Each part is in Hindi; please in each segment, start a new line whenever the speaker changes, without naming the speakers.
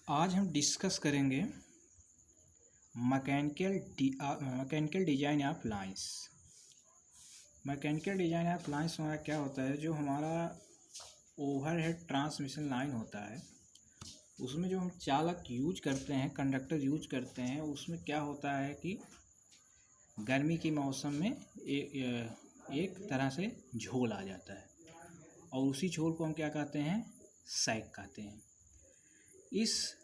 आज हम डिस्कस करेंगे mechanical design of lines. Mechanical design of lines हमारा क्या होता है, जो हमारा ओवरहेड ट्रांसमिशन लाइन होता है उसमें जो हम चालक यूज करते हैं, कंडक्टर यूज करते हैं, उसमें क्या होता है कि गर्मी के मौसम में एक तरह से झोल आ जाता है और उसी झोल को हम क्या कहते हैं, सैग कहते हैं। इस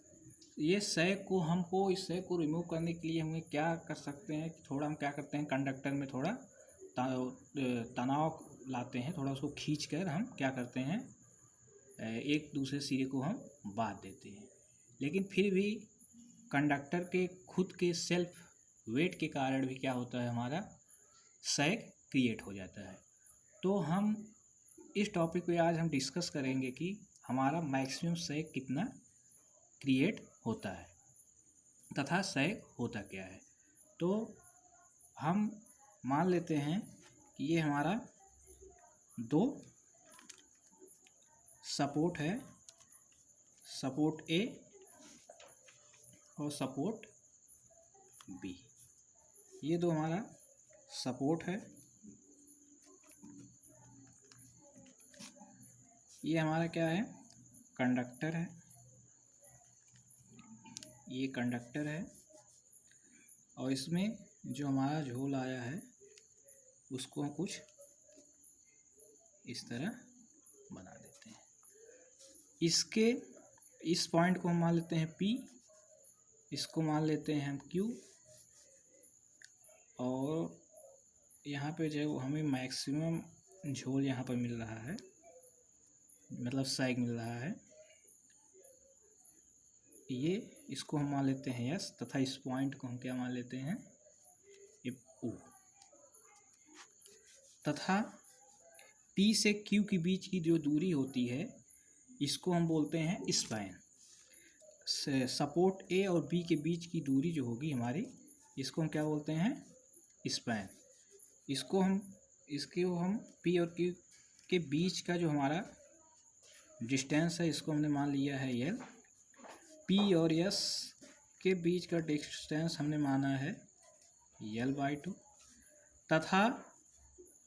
सैग को रिमूव करने के लिए हमें क्या कर सकते हैं कि थोड़ा हम क्या करते हैं, कंडक्टर में थोड़ा तनाव लाते हैं, थोड़ा उसको खींच कर हम क्या करते हैं, एक दूसरे सिरे को हम बांध देते हैं। लेकिन फिर भी कंडक्टर के खुद के सेल्फ वेट के कारण भी क्या होता है, हमारा सैग क्रिएट हो जाता है। तो हम इस टॉपिक पे आज हम डिस्कस करेंगे कि हमारा मैक्सिमम सैग कितना क्रिएट होता है तथा सैग होता क्या है। तो हम मान लेते हैं कि ये हमारा दो सपोर्ट है, सपोर्ट ए और सपोर्ट बी। ये दो हमारा सपोर्ट है, ये हमारा क्या है, कंडक्टर है, ये कंडक्टर है और इसमें जो हमारा झोल आया है उसको हम कुछ इस तरह बना देते हैं। इस पॉइंट को हम मान लेते हैं P, इसको मान लेते हैं हम Q और यहाँ पे जो हमें मैक्सिमम झोल यहाँ पर मिल रहा है, मतलब सैग मिल रहा है, ये इसको हम मान लेते हैं S तथा इस पॉइंट को हम क्या मान लेते हैं, O तथा P से Q के बीच की जो दूरी होती है इसको हम बोलते हैं स्पैन। सपोर्ट A और B के बीच की दूरी जो होगी हमारी, इसको हम क्या बोलते हैं, स्पैन। इसको हम P और Q के बीच का जो हमारा डिस्टेंस है इसको हमने मान लिया है L। P और S के बीच का डिस्टेंस हमने माना है L/2 तथा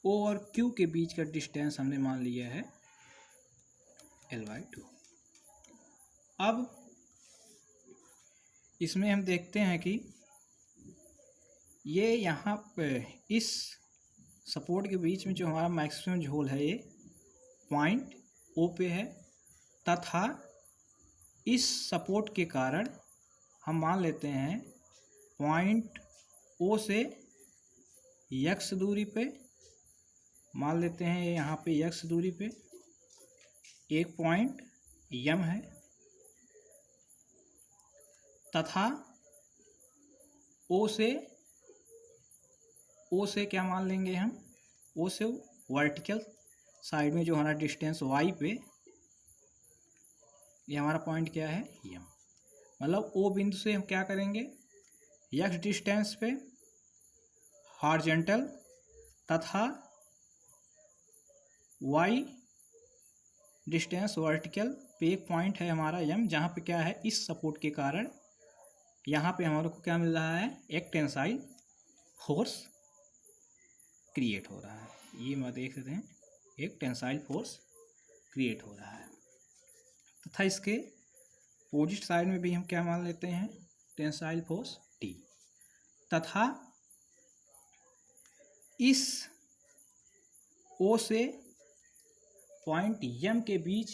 O और Q के बीच का डिस्टेंस हमने मान लिया है L/2। अब इसमें हम देखते हैं कि ये यहाँ पे इस सपोर्ट के बीच में जो हमारा मैक्सिमम झोल है ये पॉइंट O पे है तथा इस सपोर्ट के कारण हम मान लेते हैं पॉइंट O से x दूरी पे मान लेते हैं, यहाँ पे x दूरी पे एक पॉइंट M है तथा O से क्या मान लेंगे हम, O से वर्टिकल साइड में जो हमारा डिस्टेंस y पे, ये हमारा पॉइंट क्या है, M। मतलब O बिंदु से हम क्या करेंगे, x डिस्टेंस पे हॉरिजॉन्टल तथा y डिस्टेंस वर्टिकल पे एक पॉइंट है हमारा M, जहाँ पे क्या है, इस सपोर्ट के कारण यहाँ पे हमारे को क्या मिल रहा है, एक टेंसाइल फोर्स क्रिएट हो रहा है। ये मैं देख सकते हैं, एक टेंसाइल फोर्स क्रिएट हो रहा है तथा इसके अपोजिट साइड में भी हम क्या मान लेते हैं, टेंसाइल फोर्स T तथा इस O से पॉइंट M के बीच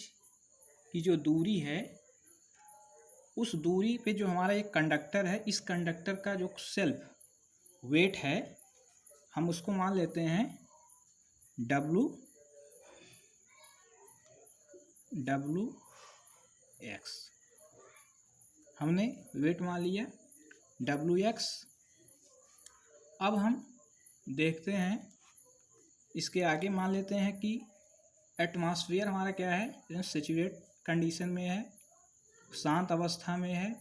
की जो दूरी है, उस दूरी पे जो हमारा एक कंडक्टर है, इस कंडक्टर का जो सेल्फ वेट है हम उसको मान लेते हैं WX। हमने वेट मान लिया WX। अब हम देखते हैं, इसके आगे मान लेते हैं कि एटमॉस्फेयर हमारा क्या है, सैचुरेट कंडीशन में है, शांत अवस्था में है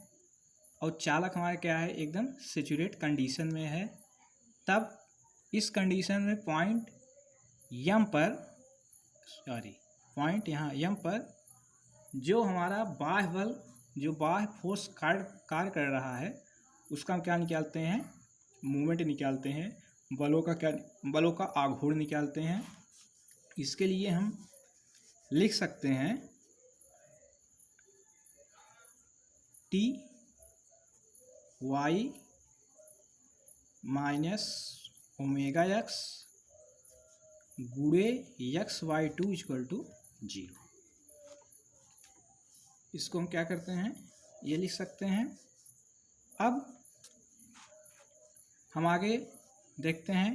और चालक हमारा क्या है, एकदम सैचुरेट कंडीशन में है। तब इस कंडीशन में पॉइंट यहाँ M पर जो हमारा बाह्य बल जो बाह्य फोर्स कार्य कर रहा है उसका हम क्या निकालते हैं, मूवमेंट निकालते हैं, बलों का आघूर्ण निकालते हैं। इसके लिए हम लिख सकते हैं T Y minus omega X गुणे XY2 इक्वल टू 0। इसको हम क्या करते हैं, ये लिख सकते हैं। अब हम आगे देखते हैं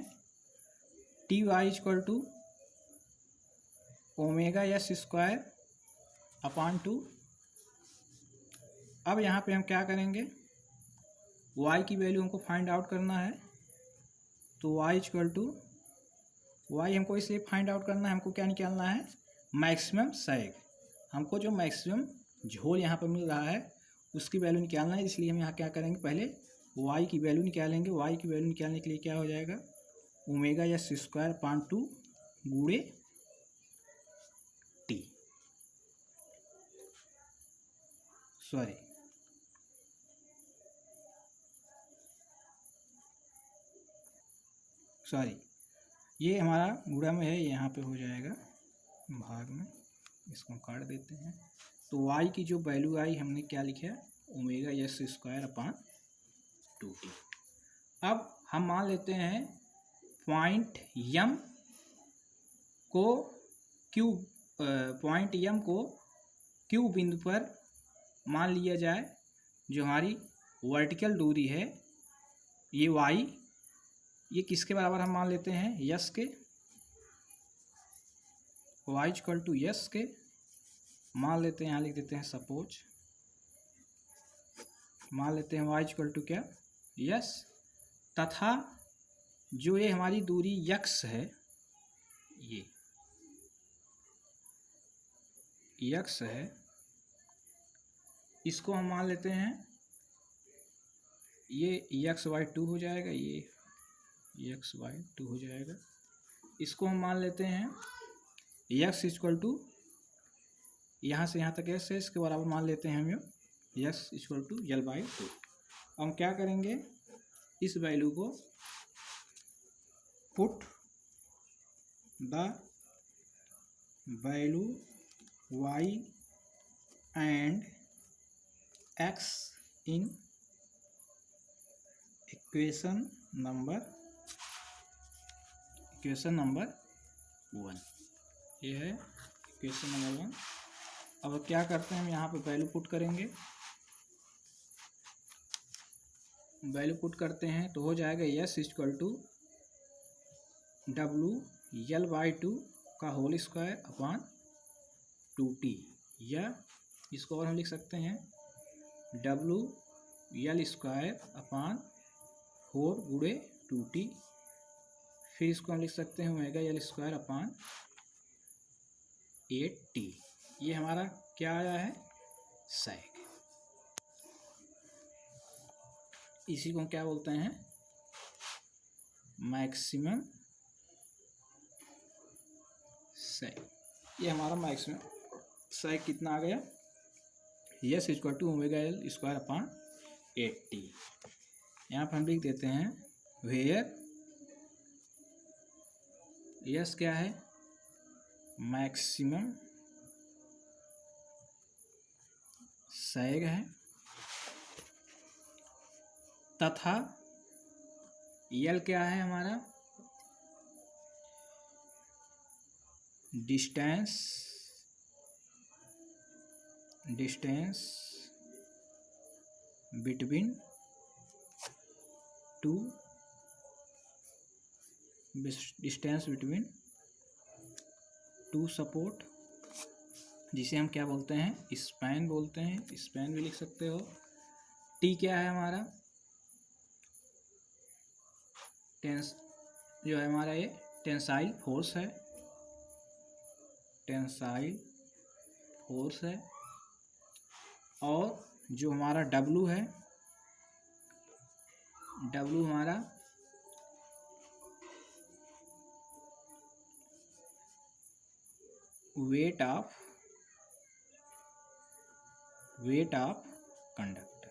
T Y equal to omega S square upon 2। अब यहाँ पे हम क्या करेंगे, y की वैल्यू हमको फाइंड आउट करना है। तो y इक्वल टू वाई हमको इसलिए फाइंड आउट करना है, हमको क्या निकालना है, मैक्सिमम सैग। हमको जो मैक्सिमम झोल यहाँ पर मिल रहा है उसकी वैल्यू निकालना है। इसलिए हम यहाँ क्या करेंगे, पहले y की वैल्यू निकालेंगे। y की वैल्यू निकालने के लिए क्या हो जाएगा, ओमेगा एस स्क्वायर अपान 2 गुणे टी, सॉरी ये हमारा गुणा में है, यहाँ पे हो जाएगा भाग में, इसको हम काट देते हैं। तो y की जो वैल्यू आई हमने क्या लिखा, ओमेगा एस स्क्वायर अपान 2t। अब हम मान लेते हैं पॉइंट m को Q बिंदु पर मान लिया जाए। जो हमारी वर्टिकल दूरी है ये y, ये किसके बराबर हम मान लेते हैं, यस के, y इक्वल टू यस के मान लेते हैं। यहाँ लिख देते हैं सपोज, मान लेते हैं y इक्वल टू क्या, यस, तथा जो ये हमारी दूरी x है, ये x है, इसको हम मान लेते हैं ये XY2 हो जाएगा, ये XY2 हो जाएगा। इसको हम मान लेते हैं x इक्वल टू यहाँ से यहाँ तक s है, इसके बराबर मान लेते हैं हम x इक्वल टू L/2। हम क्या करेंगे, इस वैल्यू को put the value y and x in equation number 1। ये है इक्वेशन नंबर 1। अब क्या करते हैं, हम यहाँ पे वैल्यू पुट करेंगे, वैल्यू पुट करते हैं तो हो जाएगा s इक्वल टू WL/2 का होल स्क्वायर अपान 2t, या इसको और हम लिख सकते हैं WL स्क्वायर अपान 4 गुणे 2t। फिर इसको हम लिख सकते हैं omega L square upon 8t। ये हमारा क्या आया है, सैग। इसी को हम क्या बोलते हैं, मैक्सिमम सैग। ये हमारा मैक्सिमम सैग कितना आ गया, S equal to omega L square upon 8t। यहाँ पर हम लिख देते हैं वेयर यस क्या है, मैक्सिमम सैग है, तथा यल क्या है हमारा, डिस्टेंस बिटवीन टू सपोर्ट, जिसे हम क्या बोलते हैं, स्पैन बोलते हैं, स्पैन भी लिख सकते हो। टी क्या है हमारा, जो है हमारा ये टेंसाइल फोर्स है, और जो हमारा डब्लू है, डब्लू हमारा वेट ऑफ कंडक्टर।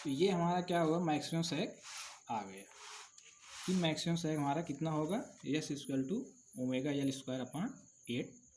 तो ये हमारा क्या हुआ, मैक्सिमम सैग आ गया। कि मैक्सिमम सैग हमारा कितना होगा, S = ओमेगा L² अपॉन 8